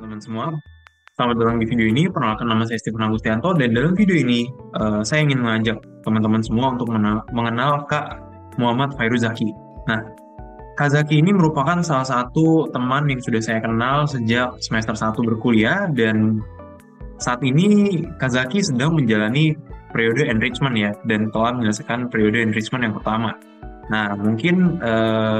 teman-teman semua. Selamat datang di video ini. Perkenalkan, nama saya Stephen Agustianto, dan dalam video ini saya ingin mengajak teman-teman semua untuk mengenal Kak Muhammad Fairuzaki. Nah, Kak Zaki ini merupakan salah satu teman yang sudah saya kenal sejak semester 1 berkuliah, dan saat ini Kak Zaki sedang menjalani periode enrichment ya, dan telah menyelesaikan periode enrichment yang pertama. Nah, mungkin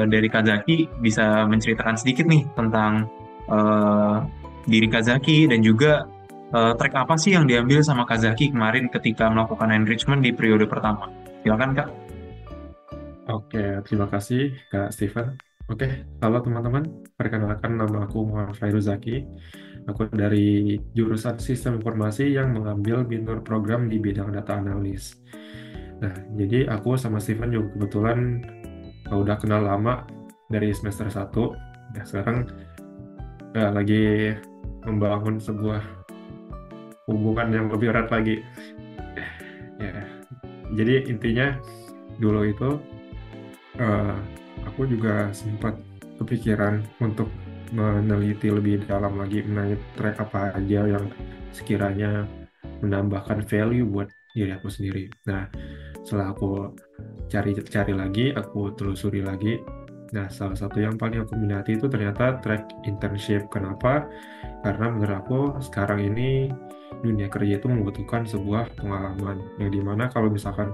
dari Kak Zaki bisa menceritakan sedikit nih tentang eh, diri Kak Zaki, dan juga track apa sih yang diambil sama Kak Zaki kemarin ketika melakukan enrichment di periode pertama. Silakan Kak. Oke, terima kasih Kak Steven. Oke, halo teman-teman. Perkenalkan nama aku Muhammad Fairuz Zaki. Aku dari jurusan Sistem Informasi yang mengambil minor program di bidang data analis. Nah, jadi aku sama Steven juga kebetulan udah kenal lama dari semester 1. Ya, sekarang lagi membangun sebuah hubungan yang lebih erat lagi. Ya, jadi intinya dulu itu eh, aku juga sempat kepikiran untuk meneliti lebih dalam lagi mengenai track apa aja yang sekiranya menambahkan value buat diri aku sendiri. Nah, setelah aku cari lagi, aku telusuri lagi. Nah, salah satu yang paling aku minati itu ternyata track internship. Kenapa? Karena menurut aku sekarang ini dunia kerja itu membutuhkan sebuah pengalaman yang dimana kalau misalkan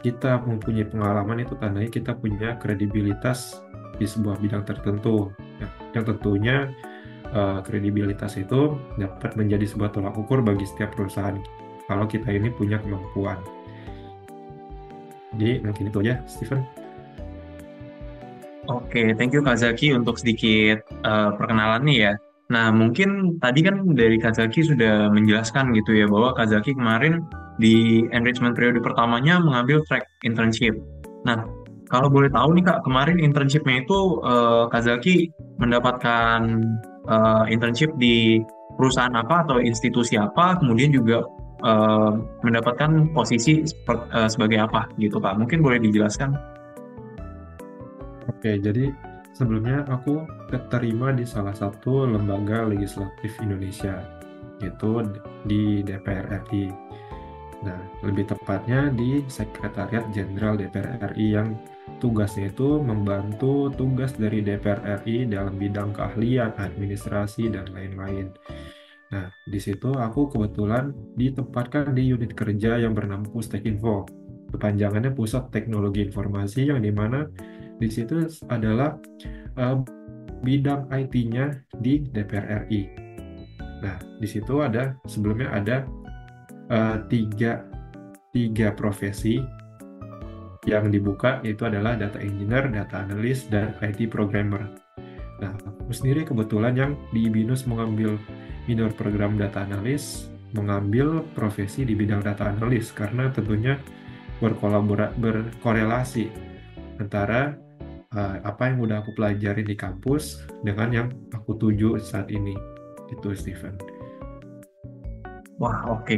kita mempunyai pengalaman itu tandanya kita punya kredibilitas di sebuah bidang tertentu. Yang tentunya kredibilitas itu dapat menjadi sebuah tolak ukur bagi setiap perusahaan kalau kita ini punya kemampuan. Jadi mungkin itu aja, Steven. Oke, thank you Kak Zaki untuk sedikit perkenalannya ya. Nah, mungkin tadi kan dari Kak Zaki sudah menjelaskan gitu ya, bahwa Kak Zaki kemarin di enrichment periode pertamanya mengambil track internship. Nah, kalau boleh tahu nih Kak, kemarin internshipnya itu Kak Zaki mendapatkan internship di perusahaan apa atau institusi apa, kemudian juga eh, mendapatkan posisi sebagai apa gitu Kak. Mungkin boleh dijelaskan? Oke, jadi sebelumnya aku keterima di salah satu lembaga legislatif Indonesia, yaitu di DPR RI. Nah, lebih tepatnya di Sekretariat Jenderal DPR RI yang tugasnya itu membantu tugas dari DPR RI dalam bidang keahlian, administrasi, dan lain-lain. Nah, di situ aku kebetulan ditempatkan di unit kerja yang bernama Pustek Info. Kepanjangannya Pusat Teknologi Informasi, yang dimana di situ adalah eh, bidang IT-nya di DPR RI. Nah, di situ sebelumnya ada tiga profesi yang dibuka, yaitu adalah data engineer, data analyst, dan IT programmer. Nah, aku sendiri kebetulan yang di BINUS mengambil minor program data analyst, mengambil profesi di bidang data analyst karena tentunya berkorelasi antara apa yang udah aku pelajari di kampus dengan yang aku tuju saat ini. Itu Steven. Wah, oke.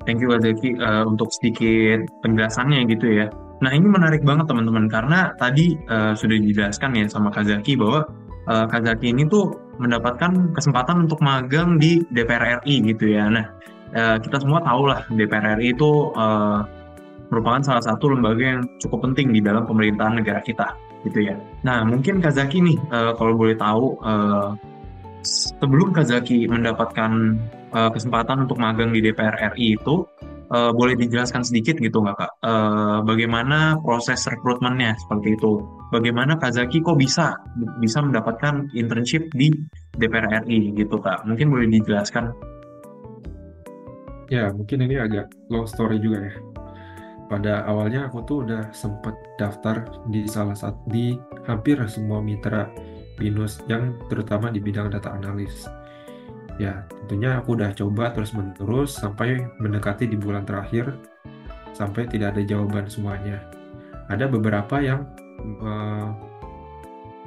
Thank you, Kak Zaki, untuk sedikit penjelasannya gitu ya. Nah, ini menarik banget teman-teman, karena tadi sudah dijelaskan ya sama Kak Zaki bahwa Kak Zaki ini tuh mendapatkan kesempatan untuk magang di DPR RI gitu ya. Nah, kita semua tahu lah DPR RI itu merupakan salah satu lembaga yang cukup penting di dalam pemerintahan negara kita gitu ya. Nah, mungkin Kak Zaki nih, kalau boleh tahu, sebelum Kazaki mendapatkan kesempatan untuk magang di DPR RI itu, boleh dijelaskan sedikit gitu nggak Kak? Bagaimana proses rekrutmennya seperti itu? Bagaimana Kazaki kok bisa mendapatkan internship di DPR RI gitu Kak? Mungkin boleh dijelaskan? Ya, mungkin ini agak long story juga ya. Pada awalnya aku tuh udah sempet daftar di salah satu di hampir semua mitra BINUS yang terutama di bidang data analis. Ya, tentunya aku udah coba terus-menerus sampai mendekati di bulan terakhir sampai tidak ada jawaban semuanya. Ada beberapa yang eh,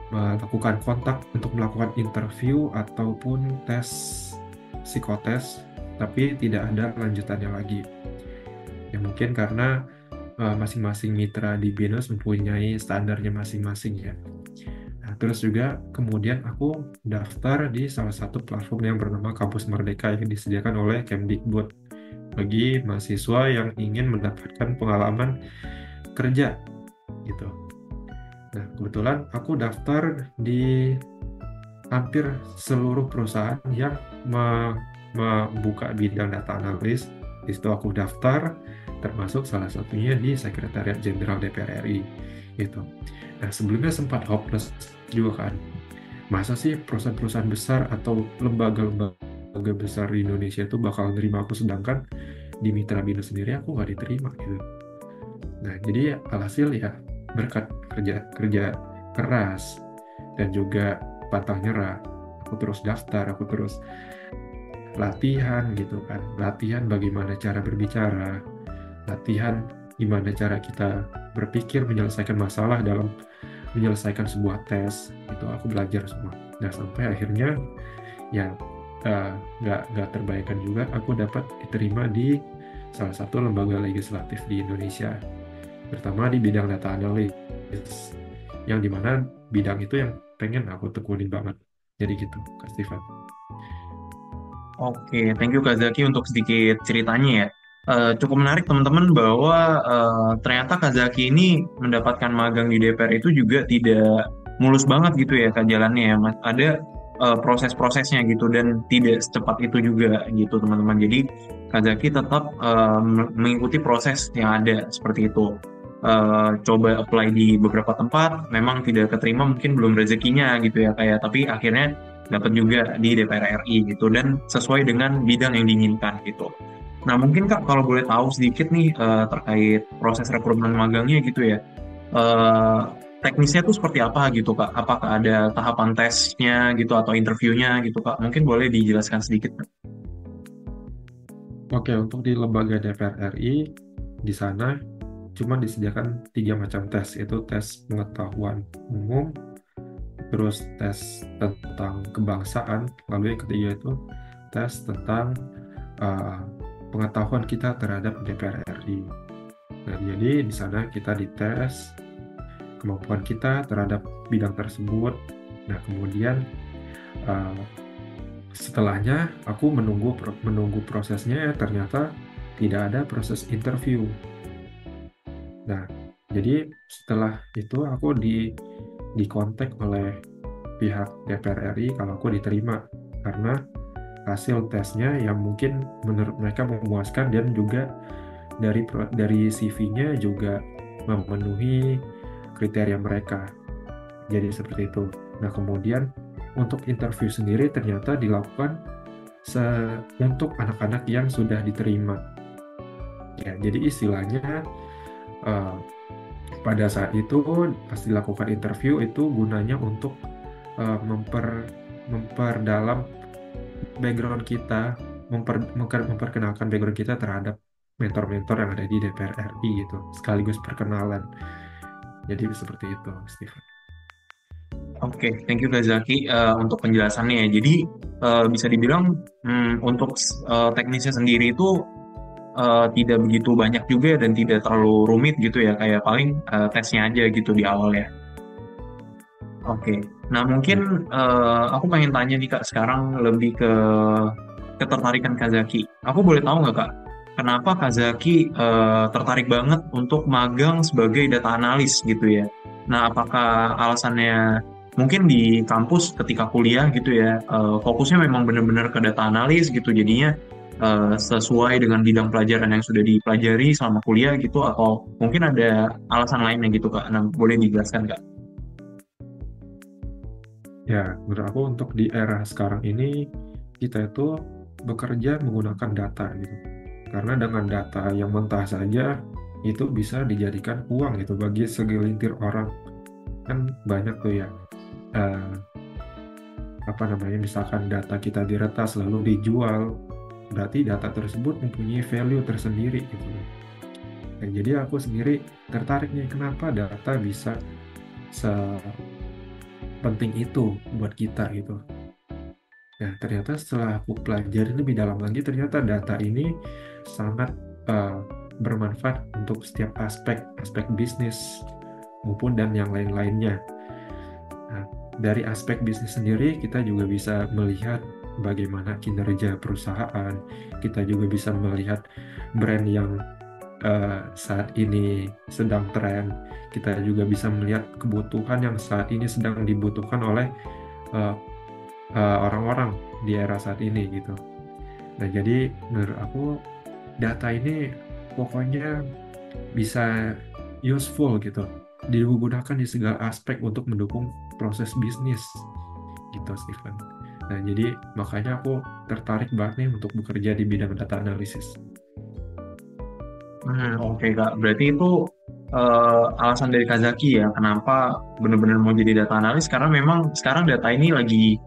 melakukan kontak untuk melakukan interview ataupun tes psikotes, tapi tidak ada lanjutannya lagi. Ya mungkin karena masing-masing mitra di BINUS mempunyai standarnya masing-masing ya. Nah, terus juga kemudian aku daftar di salah satu platform yang bernama Kampus Merdeka yang disediakan oleh Kemdikbud bagi mahasiswa yang ingin mendapatkan pengalaman kerja gitu. Nah, kebetulan aku daftar di hampir seluruh perusahaan yang membuka bidang data analis. Di situ aku daftar, termasuk salah satunya di Sekretariat Jenderal DPR RI gitu. Nah, sebelumnya sempat hopeless juga kan. Masa sih perusahaan-perusahaan besar atau lembaga-lembaga besar di Indonesia itu bakal nerima aku, sedangkan di Mitra Bina sendiri aku nggak diterima gitu. Nah, jadi alhasil ya berkat kerja kerja keras dan juga pantang nyerah, aku terus daftar, aku terus latihan gitu kan. Latihan bagaimana cara berbicara, latihan gimana cara kita berpikir menyelesaikan masalah dalam menyelesaikan sebuah tes. Itu aku belajar semua. Nah, sampai akhirnya ya nggak terbayangkan juga aku dapat diterima di salah satu lembaga legislatif di Indonesia, terutama di bidang data analis, yang dimana bidang itu yang pengen aku tekunin banget. Jadi gitu, Kak Steven. Oke, thank you Kak Zaki untuk sedikit ceritanya ya. Cukup menarik teman-teman bahwa ternyata Kak Zaki ini mendapatkan magang di DPR itu juga tidak mulus banget gitu ya Kak jalannya ya Mas. Ada proses-prosesnya gitu dan tidak secepat itu juga gitu teman-teman. Jadi Kak Zaki tetap mengikuti proses yang ada seperti itu. Coba apply di beberapa tempat, memang tidak keterima mungkin belum rezekinya gitu ya kayak, tapi akhirnya dapat juga di DPR RI gitu dan sesuai dengan bidang yang diinginkan gitu. Nah mungkin Kak kalau boleh tahu sedikit nih terkait proses rekrutmen magangnya gitu ya. Eh, Teknisnya tuh seperti apa gitu Kak? Apakah ada tahapan tesnya gitu atau interviewnya gitu Kak? Mungkin boleh dijelaskan sedikit Kak? Oke, untuk di lembaga DPR RI, di sana cuma disediakan 3 macam tes, yaitu tes pengetahuan umum, terus tes tentang kebangsaan, lalu yang ketiga itu tes tentang uh, pengetahuan kita terhadap DPR RI. Nah, jadi di sana kita dites kemampuan kita terhadap bidang tersebut. Nah, kemudian uh, setelahnya aku menunggu prosesnya, ternyata tidak ada proses interview. Nah, jadi setelah itu aku dikontak oleh pihak DPR RI kalau aku diterima, karena hasil tesnya yang mungkin menurut mereka memuaskan dan juga dari CV-nya juga memenuhi kriteria mereka. Jadi seperti itu. Nah, kemudian untuk interview sendiri ternyata dilakukan untuk anak-anak yang sudah diterima. Ya, jadi istilahnya eh, pada saat itu pas dilakukan interview itu gunanya untuk memperdalam background kita, memperkenalkan background kita terhadap mentor-mentor yang ada di DPR RI gitu, sekaligus perkenalan. Jadi seperti itu, Steven. Oke, thank you Kak Zaki untuk penjelasannya ya. Jadi bisa dibilang untuk teknisnya sendiri itu tidak begitu banyak juga dan tidak terlalu rumit gitu ya, kayak paling tesnya aja gitu di awal ya. Oke, nah mungkin Ya. aku pengen tanya nih Kak sekarang lebih ke ketertarikan Kak Zaki. Aku boleh tahu nggak Kak, kenapa Kak Zaki tertarik banget untuk magang sebagai data analis gitu ya? Nah, apakah alasannya mungkin di kampus ketika kuliah gitu ya, fokusnya memang benar-benar ke data analis gitu, jadinya sesuai dengan bidang pelajaran yang sudah dipelajari selama kuliah gitu, atau mungkin ada alasan lainnya gitu Kak? Nah, boleh dijelaskan Kak? Ya, menurut aku untuk di era sekarang ini kita itu bekerja menggunakan data gitu. Karena dengan data yang mentah saja itu bisa dijadikan uang gitu bagi segelintir orang. Kan banyak tuh ya eh, apa namanya, misalkan data kita diretas lalu dijual, berarti data tersebut mempunyai value tersendiri gitu. Dan jadi aku sendiri tertarik nih, kenapa data bisa sepenting itu buat kita gitu. Nah, ternyata setelah aku pelajari lebih dalam lagi, ternyata data ini sangat eh, bermanfaat untuk setiap aspek bisnis maupun dan yang lain-lainnya. Nah, dari aspek bisnis sendiri kita juga bisa melihat bagaimana kinerja perusahaan, kita juga bisa melihat brand yang saat ini sedang tren, kita juga bisa melihat kebutuhan yang saat ini sedang dibutuhkan oleh eh, orang-orang di era saat ini gitu. Nah, jadi menurut aku data ini pokoknya bisa useful gitu, digunakan di segala aspek untuk mendukung proses bisnis gitu, Stephen. Nah, jadi makanya aku tertarik banget nih untuk bekerja di bidang data analisis. Oke Kak, berarti itu alasan dari Kazaki ya, kenapa benar-benar mau jadi data analis karena memang sekarang data ini lagi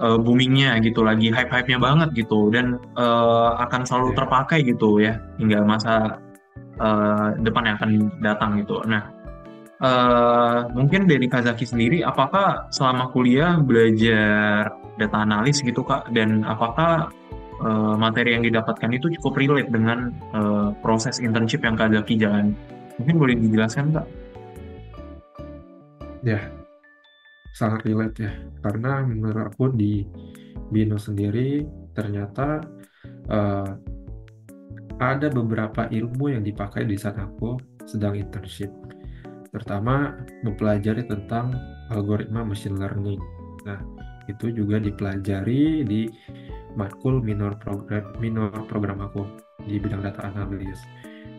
boomingnya gitu, lagi hype-hypenya banget gitu, dan akan selalu Ya, terpakai gitu ya hingga masa depan yang akan datang gitu. Nah, mungkin dari Kazaki sendiri, apakah selama kuliah belajar data analis gitu Kak, dan apakah materi yang didapatkan itu cukup relate dengan proses internship yang Kazaki jalani? Mungkin boleh dijelaskan Kak? ya, sangat relate ya. Karena menurut aku di Bino sendiri ternyata eh, ada beberapa ilmu yang dipakai di saat aku sedang internship. Terutama mempelajari tentang algoritma machine learning. Nah, itu juga dipelajari di matkul minor program aku di bidang data analis.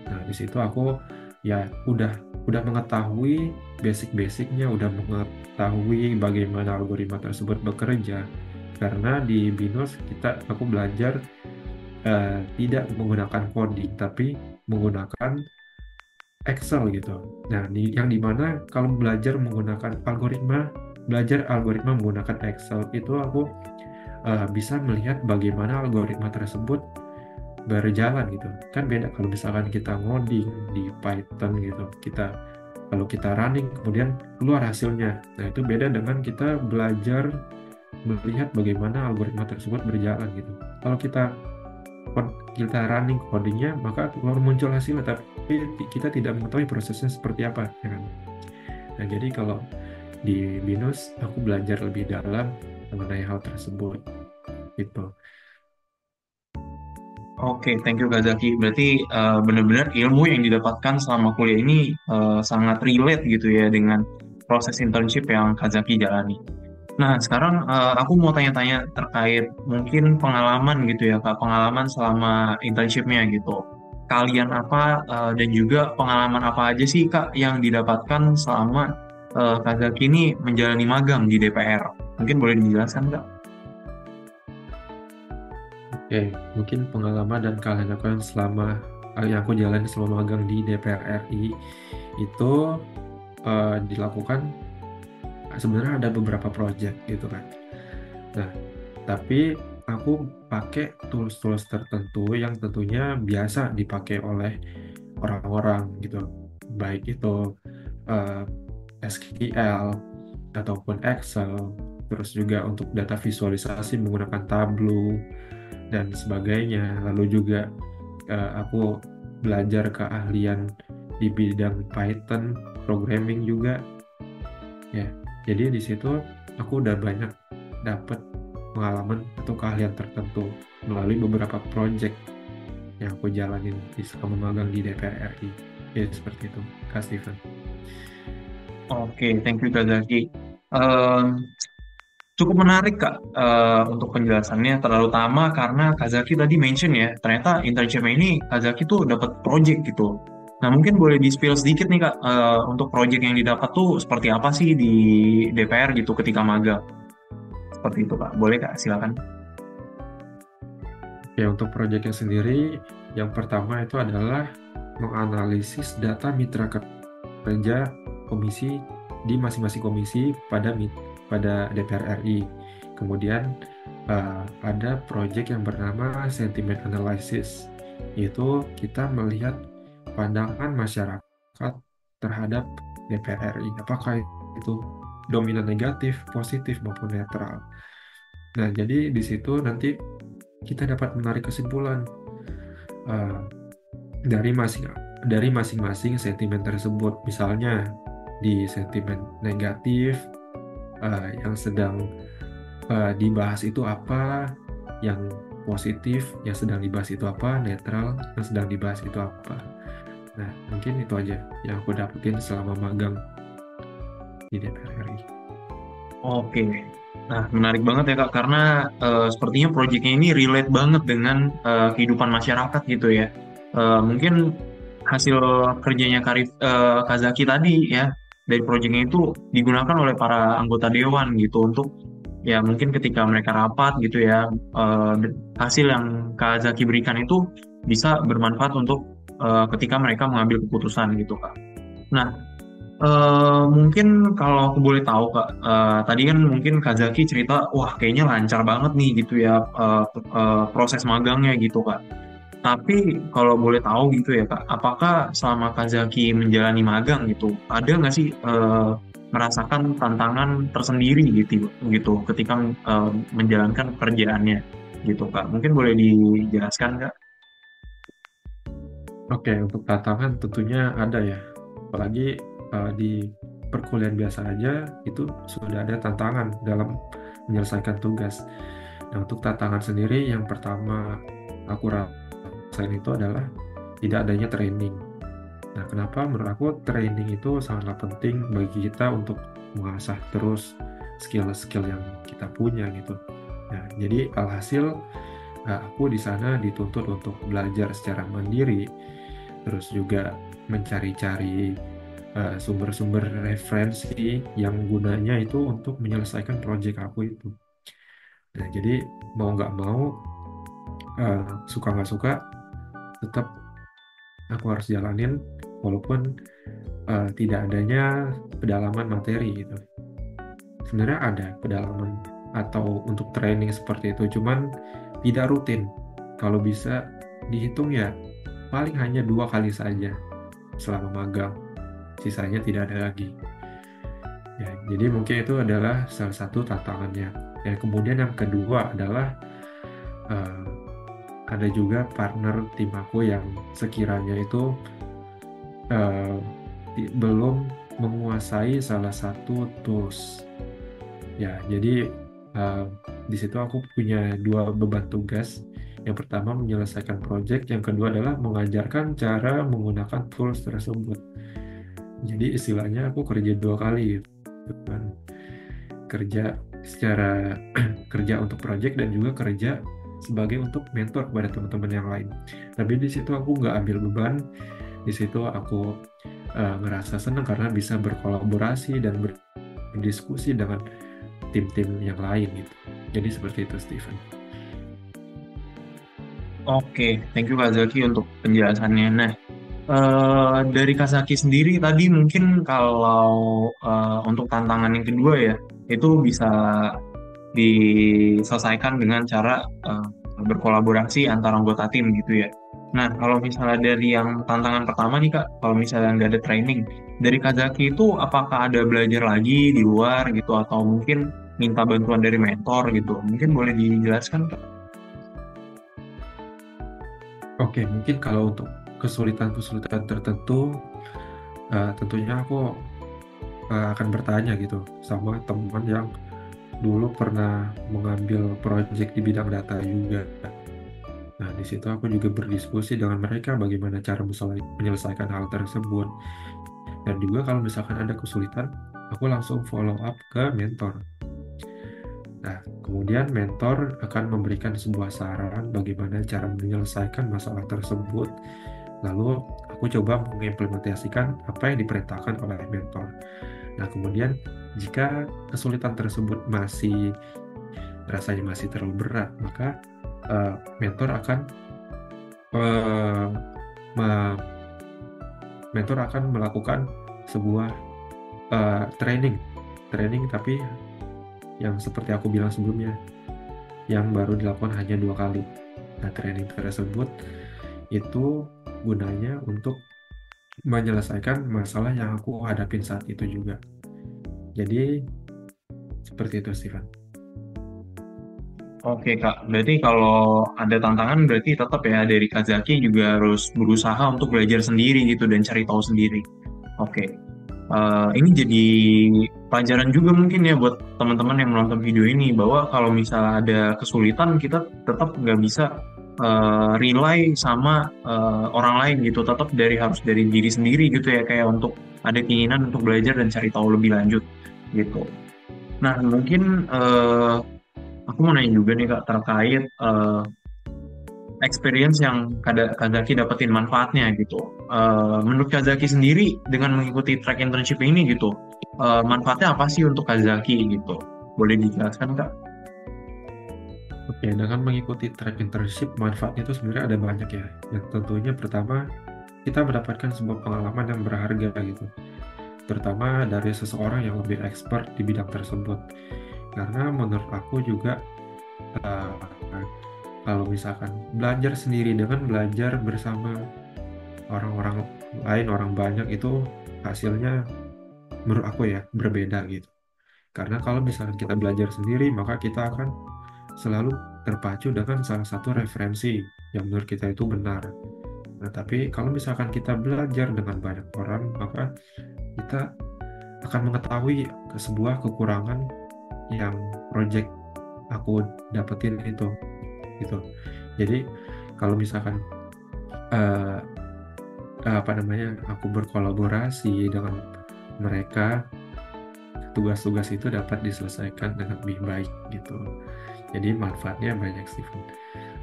Nah, di situ aku ya udah mengetahui basic-basicnya, udah mengetahui bagaimana algoritma tersebut bekerja. Karena di BINUS aku belajar tidak menggunakan coding, tapi menggunakan Excel gitu. Nah, yang dimana kalau belajar algoritma menggunakan Excel itu aku bisa melihat bagaimana algoritma tersebut berjalan gitu. Kan beda kalau misalkan kita ngoding di Python gitu. Kalau kita running kemudian keluar hasilnya. Nah, itu beda dengan kita belajar melihat bagaimana algoritma tersebut berjalan gitu. Kalau kita running codingnya maka keluar muncul hasilnya, tapi kita tidak mengetahui prosesnya seperti apa, ya kan? Nah, jadi kalau di BINUS aku belajar lebih dalam mengenai hal tersebut gitu. Oke, thank you Kazaki. Berarti benar-benar ilmu yang didapatkan selama kuliah ini sangat relate gitu ya dengan proses internship yang Kazaki jalani. Nah, sekarang aku mau tanya-tanya terkait mungkin pengalaman gitu ya, Kak. Pengalaman selama internshipnya gitu. Kalian apa dan juga pengalaman apa aja sih, Kak, yang didapatkan selama Kak Zaki ini menjalani magang di DPR? Mungkin boleh dijelaskan, Kak? Oke, mungkin pengalaman dan kalian lakukan yang aku jalani selama magang di DPR RI itu dilakukan sebenarnya ada beberapa project gitu kan. Nah, tapi aku pakai tools-tools tertentu yang tentunya biasa dipakai oleh orang-orang gitu. Baik itu eh, SQL ataupun Excel, terus juga untuk data visualisasi menggunakan Tableau dan sebagainya. Lalu juga aku belajar keahlian di bidang Python, programming juga ya. Jadi di situ aku udah banyak dapat pengalaman atau keahlian tertentu melalui beberapa project yang aku jalanin di selama magang di DPR RI. Ya seperti itu, Kak Steven. Oke, thank you, Kak Zaki. Em, Cukup menarik, Kak, untuk penjelasannya, terutama karena Kazaki tadi mention ya, ternyata internship ini Kazaki tuh dapat project gitu. Nah, mungkin boleh di-spill sedikit nih, Kak, untuk project yang didapat tuh seperti apa sih di DPR gitu ketika magang. Seperti itu, Kak. Boleh, Kak? Silakan. Ya, untuk proyeknya sendiri, yang pertama itu adalah menganalisis data mitra kerja komisi di masing-masing komisi pada DPR RI. Kemudian ada proyek yang bernama sentiment analysis, yaitu kita melihat pandangan masyarakat terhadap DPR RI. Apakah itu dominan negatif, positif maupun netral. Nah, jadi di situ nanti kita dapat menarik kesimpulan uh, dari masing-masing sentimen tersebut. Misalnya di sentimen negatif yang sedang dibahas itu apa, yang positif yang sedang dibahas itu apa, netral yang sedang dibahas itu apa. Nah, mungkin itu aja yang aku dapetin selama magang di DPR RI. Oke. Nah, menarik banget ya Kak, karena sepertinya proyeknya ini relate banget dengan kehidupan masyarakat gitu ya. Mungkin hasil kerjanya Kazaki tadi ya, dari proyeknya itu digunakan oleh para anggota dewan gitu untuk ya mungkin ketika mereka rapat gitu ya, hasil yang Kazaki berikan itu bisa bermanfaat untuk ketika mereka mengambil keputusan gitu Kak. Nah, mungkin kalau aku boleh tahu Kak, tadi kan mungkin Kak Zaki cerita, wah kayaknya lancar banget nih gitu ya proses magangnya gitu Kak. Tapi kalau boleh tahu gitu ya Kak, apakah selama Kak Zaki menjalani magang gitu, ada nggak sih merasakan tantangan tersendiri gitu ketika menjalankan pekerjaannya gitu Kak? Mungkin boleh dijelaskan Kak? Oke, untuk tantangan tentunya ada ya. Apalagi di perkuliahan biasa aja itu sudah ada tantangan dalam menyelesaikan tugas. Nah, untuk tantangan sendiri yang pertama aku rasain itu adalah tidak adanya training. Nah, kenapa menurut aku training itu sangatlah penting bagi kita untuk mengasah terus skill-skill yang kita punya gitu. Nah, jadi alhasil aku di sana dituntut untuk belajar secara mandiri, terus juga mencari-cari sumber-sumber referensi yang gunanya itu untuk menyelesaikan proyek aku itu. Nah, jadi mau nggak mau, suka nggak suka, tetap aku harus jalanin walaupun tidak adanya pedalaman materi gitu. Sebenarnya ada pedalaman atau untuk training seperti itu, cuman tidak rutin. Kalau bisa dihitung ya paling hanya 2 kali saja selama magang, sisanya tidak ada lagi. Ya, jadi mungkin itu adalah salah satu tantangannya. Ya, kemudian yang kedua adalah eh, ada juga partner tim aku yang sekiranya itu eh, belum menguasai salah satu tools. Ya, jadi eh, di situ aku punya 2 beban tugas. Yang pertama menyelesaikan project, yang kedua adalah mengajarkan cara menggunakan tools tersebut. Jadi istilahnya aku kerja 2 kali gitu kan. Kerja secara kerja untuk project dan juga kerja sebagai untuk mentor kepada teman-teman yang lain. Tapi di situ aku nggak ambil beban, di situ aku ngerasa senang karena bisa berkolaborasi dan berdiskusi dengan tim-tim yang lain gitu. Jadi seperti itu, Steven. Oke, thank you Kak Zaki untuk penjelasannya. Nah, dari Kak sendiri tadi mungkin kalau untuk tantangan yang kedua ya, itu bisa diselesaikan dengan cara berkolaborasi antar anggota tim gitu ya. Nah, kalau misalnya dari yang tantangan pertama nih Kak, kalau misalnya nggak ada training, dari Kazaki itu apakah ada belajar lagi di luar gitu atau mungkin minta bantuan dari mentor gitu? Mungkin boleh dijelaskan Kak? Oke, mungkin kalau untuk kesulitan-kesulitan tertentu, tentunya aku akan bertanya gitu sama teman yang dulu pernah mengambil proyek di bidang data juga. Nah, di situ aku juga berdiskusi dengan mereka bagaimana cara menyelesaikan hal tersebut. Dan juga kalau misalkan ada kesulitan, aku langsung follow up ke mentor. Nah, kemudian mentor akan memberikan sebuah saran bagaimana cara menyelesaikan masalah tersebut. Lalu aku coba mengimplementasikan apa yang diperintahkan oleh mentor. Nah, kemudian jika kesulitan tersebut rasanya masih terlalu berat, maka mentor akan eh, me- mentor akan melakukan sebuah training tapi yang seperti aku bilang sebelumnya, yang baru dilakukan hanya 2 kali. Nah, training tersebut itu gunanya untuk menyelesaikan masalah yang aku hadapin saat itu juga. Jadi seperti itu, Steven. Oke Kak, berarti kalau ada tantangan berarti tetap ya dari Kazaki juga harus berusaha untuk belajar sendiri gitu dan cari tahu sendiri. Oke. Ini jadi pelajaran juga mungkin ya buat teman-teman yang menonton video ini, bahwa kalau misalnya ada kesulitan kita tetap nggak bisa rely sama orang lain gitu, tetap harus dari diri sendiri gitu ya, kayak untuk ada keinginan untuk belajar dan cari tahu lebih lanjut gitu. Nah mungkin aku mau nanya juga nih Kak terkait experience yang Kazaki dapetin manfaatnya gitu. Menurut Kazaki sendiri dengan mengikuti track internship ini gitu, manfaatnya apa sih untuk Kazaki gitu? Boleh dijelaskan Kak? Oke, dengan mengikuti track internship, manfaatnya itu sebenarnya ada banyak ya. Yang tentunya pertama, kita mendapatkan sebuah pengalaman yang berharga gitu. Terutama dari seseorang yang lebih expert di bidang tersebut. Karena menurut aku juga, eh, kalau misalkan belajar sendiri dengan belajar bersama orang-orang lain, orang banyak itu hasilnya menurut aku ya berbeda gitu. Karena kalau misalkan kita belajar sendiri, maka kita akan selalu terpacu dengan salah satu referensi yang menurut kita itu benar. Nah, tapi kalau misalkan kita belajar dengan banyak orang, maka kita akan mengetahui sebuah kekurangan yang project aku dapetin itu, gitu. Jadi kalau misalkan eh, apa namanya, aku berkolaborasi dengan mereka, tugas-tugas itu dapat diselesaikan dengan lebih baik gitu. Jadi manfaatnya banyak, Steven.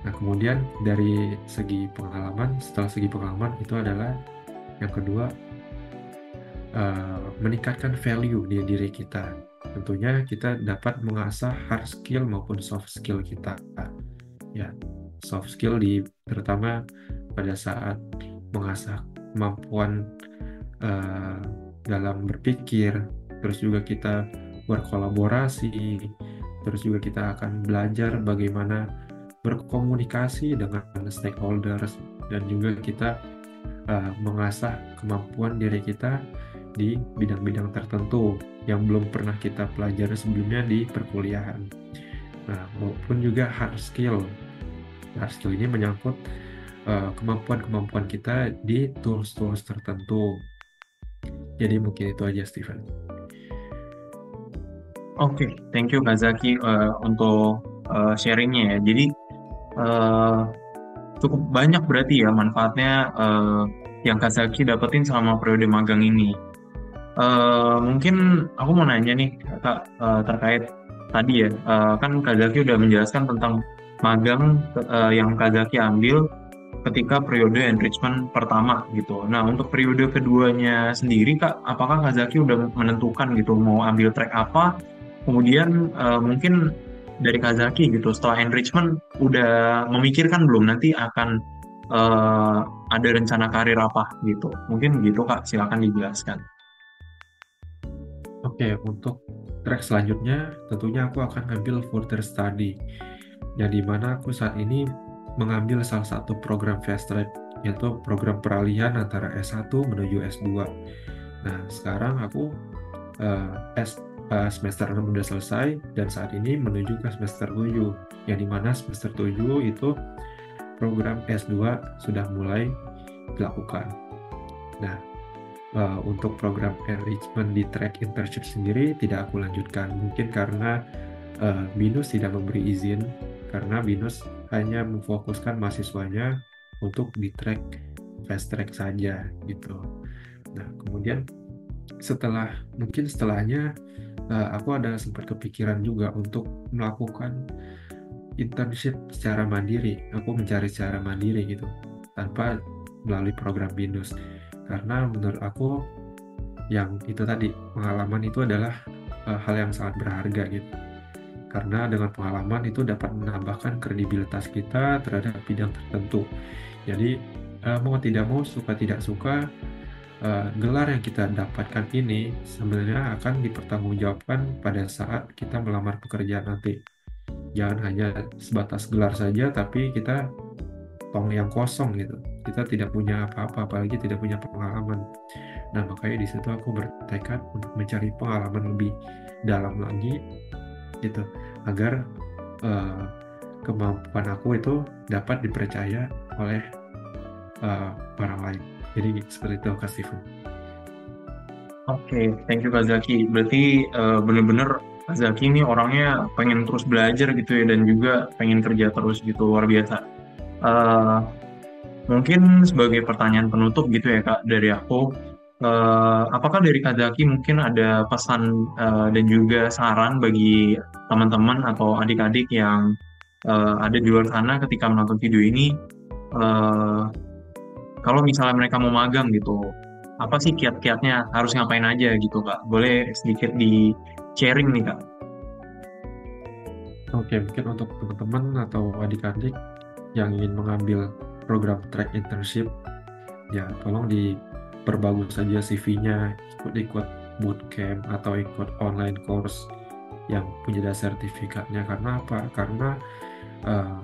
Nah, kemudian dari segi pengalaman, setelah segi pengalaman itu adalah yang kedua, meningkatkan value di diri kita. Tentunya kita dapat mengasah hard skill maupun soft skill kita. Ya, soft skill terutama pada saat mengasah kemampuan eh, dalam berpikir, terus juga kita berkolaborasi, terus juga kita akan belajar bagaimana berkomunikasi dengan stakeholders, dan juga kita mengasah kemampuan diri kita di bidang-bidang tertentu yang belum pernah kita pelajari sebelumnya di perkuliahan. Nah, maupun juga hard skill. Hard skill ini menyangkut kemampuan-kemampuan kita di tools-tools tertentu. Jadi mungkin itu aja, Steven. Oke, thank you Kazaki untuk sharingnya ya. Jadi eh, cukup banyak berarti ya manfaatnya yang Kazaki dapetin selama periode magang ini. Mungkin aku mau nanya nih Kak, terkait tadi ya, kan Kak Zaki udah menjelaskan tentang magang yang Kak Zaki ambil ketika periode enrichment pertama gitu. Nah, untuk periode keduanya sendiri Kak, apakah Kak Zaki udah menentukan gitu mau ambil track apa? Kemudian mungkin dari Kak Zaki gitu setelah enrichment udah memikirkan belum nanti akan eh, ada rencana karir apa gitu. Mungkin gitu Kak, silakan dijelaskan. Oke, untuk track selanjutnya tentunya aku akan ngambil further study, yang dimana aku saat ini mengambil salah satu program fast track, yaitu program peralihan antara S1 menuju S2. Nah, sekarang aku semester 6 udah selesai, dan saat ini menuju ke semester 7, yang dimana semester 7 itu program S2 sudah mulai dilakukan. Nah, untuk program enrichment di track internship sendiri tidak aku lanjutkan, mungkin karena BINUS tidak memberi izin, karena BINUS hanya memfokuskan mahasiswanya untuk di track fast track saja gitu. Nah, kemudian setelahnya aku ada sempat kepikiran juga untuk melakukan internship secara mandiri. Aku mencari secara mandiri gitu, tanpa melalui program BINUS, karena menurut aku yang itu tadi, pengalaman itu adalah hal yang sangat berharga gitu. Karena dengan pengalaman itu dapat menambahkan kredibilitas kita terhadap bidang tertentu. Jadi mau tidak mau, suka tidak suka, gelar yang kita dapatkan ini sebenarnya akan dipertanggungjawabkan pada saat kita melamar pekerjaan nanti. Jangan hanya sebatas gelar saja, tapi kita tong yang kosong gitu. Kita tidak punya apa-apa, apalagi tidak punya pengalaman. Nah, makanya di situ aku bertekad untuk mencari pengalaman lebih dalam lagi gitu, agar eh, kemampuan aku itu dapat dipercaya oleh orang lain. Jadi seperti itu, Kak Steven. Oke, thank you Kak Zaki. Berarti bener-bener Kak Zaki ini orangnya pengen terus belajar gitu ya dan juga pengen kerja terus gitu, luar biasa. Eh, Mungkin sebagai pertanyaan penutup gitu ya Kak dari aku, apakah dari Kak Zaki mungkin ada pesan dan juga saran bagi teman-teman atau adik-adik yang ada di luar sana ketika menonton video ini, eh, kalau misalnya mereka mau magang gitu, apa sih kiat-kiatnya harus ngapain aja gitu Kak? Boleh sedikit di sharing nih Kak? Oke, mungkin untuk teman-teman atau adik-adik yang ingin mengambil program track internship, ya tolong diperbagus saja CV-nya, ikut-ikut bootcamp atau ikut online course yang punya sertifikatnya. Karena apa? Karena eh,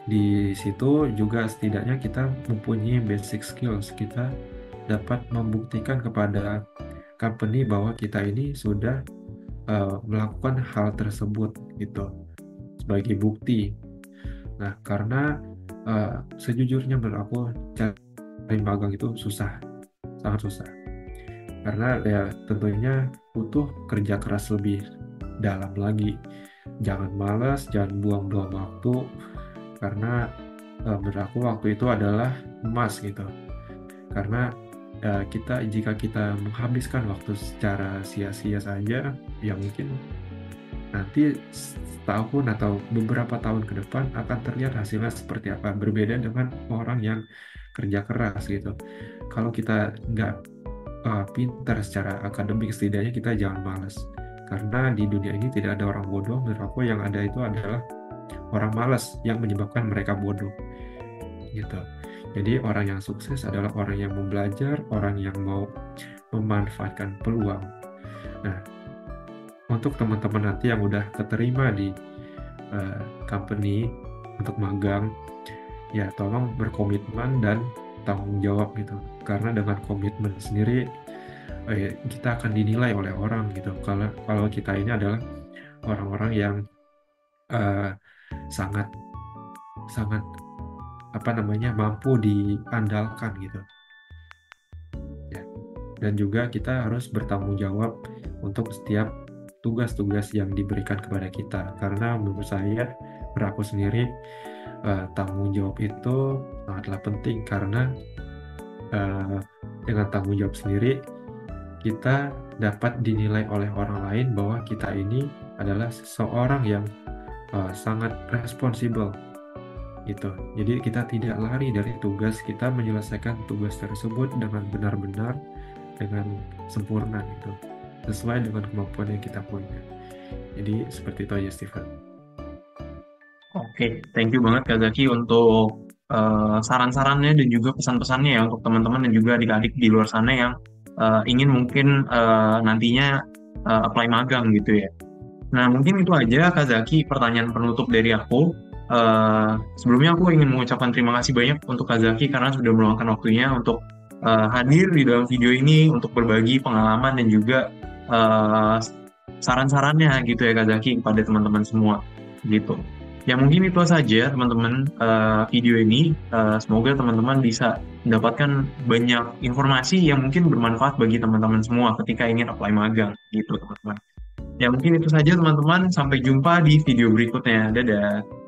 di situ juga setidaknya kita mempunyai basic skills. Kita dapat membuktikan kepada company bahwa kita ini sudah melakukan hal tersebut gitu sebagai bukti. Nah, karena sejujurnya menurut aku cari magang itu susah, sangat susah. Karena ya tentunya butuh kerja keras lebih dalam lagi. Jangan malas, jangan buang-buang waktu, karena menurut aku waktu itu adalah emas gitu. Karena jika kita menghabiskan waktu secara sia-sia saja, ya mungkin nanti setahun atau beberapa tahun ke depan akan terlihat hasilnya seperti apa. Berbeda dengan orang yang kerja keras gitu. Kalau kita nggak pintar secara akademik, setidaknya kita jangan malas. Karena di dunia ini tidak ada orang bodoh. Menurut aku yang ada itu adalah orang malas yang menyebabkan mereka bodoh gitu. Jadi orang yang sukses adalah orang yang mau belajar, orang yang mau memanfaatkan peluang. Nah, untuk teman-teman nanti yang udah keterima di company untuk magang, ya tolong berkomitmen dan tanggung jawab gitu. Karena dengan komitmen sendiri kita akan dinilai oleh orang gitu. Kalau kita ini adalah orang-orang yang uh, sangat sangat apa namanya mampu diandalkan gitu ya. Dan juga kita harus bertanggung jawab untuk setiap tugas-tugas yang diberikan kepada kita, karena menurut saya, menurut sendiri, tanggung jawab itu sangatlah penting. Karena dengan tanggung jawab sendiri kita dapat dinilai oleh orang lain bahwa kita ini adalah seseorang yang sangat responsibel gitu. Jadi kita tidak lari dari tugas, kita menyelesaikan tugas tersebut dengan benar-benar, dengan sempurna gitu, sesuai dengan kemampuan yang kita punya. Jadi seperti itu aja, Steven. Oke, thank you banget Kak Zaki untuk saran-sarannya dan juga pesan-pesannya ya untuk teman-teman dan juga adik-adik di luar sana yang ingin mungkin nantinya apply magang gitu ya. Nah, mungkin itu aja Kak Zaki pertanyaan penutup dari aku. Sebelumnya aku ingin mengucapkan terima kasih banyak untuk Kak Zaki karena sudah meluangkan waktunya untuk hadir di dalam video ini untuk berbagi pengalaman dan juga eh, saran-sarannya gitu ya Kak Zaki kepada teman-teman semua gitu. Ya mungkin itu saja teman-teman video ini. Semoga teman-teman bisa mendapatkan banyak informasi yang mungkin bermanfaat bagi teman-teman semua ketika ingin apply magang gitu teman-teman. Ya mungkin itu saja teman-teman. Sampai jumpa di video berikutnya. Dadah.